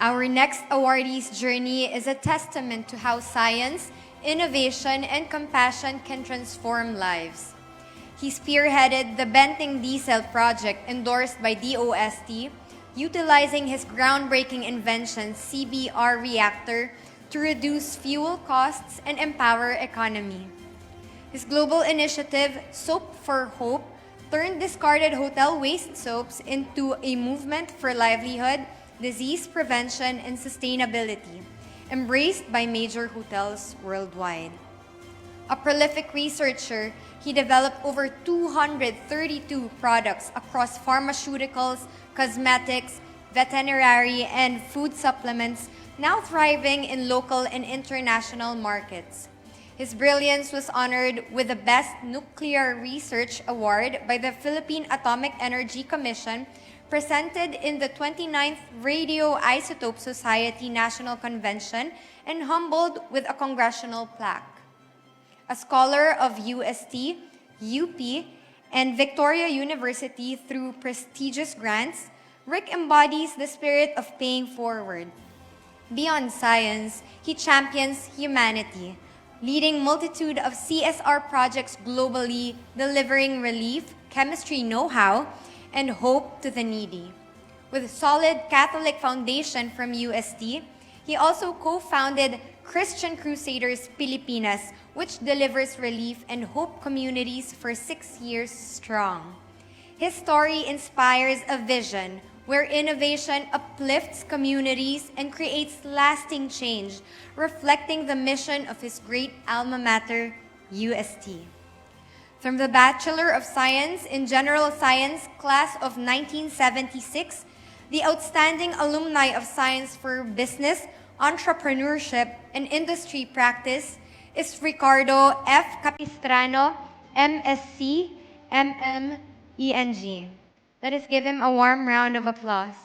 Our next awardee's journey is a testament to how science, innovation, and compassion can transform lives. He spearheaded the 𝗵𝘃𝗲 project endorsed by DOST, utilizing his groundbreaking invention, CBR reactor, to reduce fuel costs and empower economy. His global initiative, Soap for Hope, turned discarded hotel waste soaps into a movement for livelihood, disease prevention, and sustainability, embraced by major hotels worldwide. A prolific researcher, he developed over 232 products across pharmaceuticals, cosmetics, veterinary, and food supplements, now thriving in local and international markets. His brilliance was honored with the Best Nuclear Research Award by the Philippine Atomic Energy Commission, presented in the 29th Radioisotope Society National Convention, and humbled with a congressional plaque. A scholar of UST, UP, and Victoria University through prestigious grants, Ric embodies the spirit of paying forward. Beyond science, he champions humanity, leading multitude of CSR projects globally, delivering relief, chemistry know-how, and hope to the needy. With a solid Catholic foundation from UST, he also co-founded Christian Crusaders Pilipinas, which delivers relief and hope communities for 6 years strong. His story inspires a vision where innovation uplifts communities and creates lasting change, reflecting the mission of his great alma mater, UST. From the Bachelor of Science in General Science class of 1976, the outstanding alumni of Science for Business, Entrepreneurship, and Industry Practice is Ricardo F. Capistrano, MSc, MMEng. Let us give him a warm round of applause.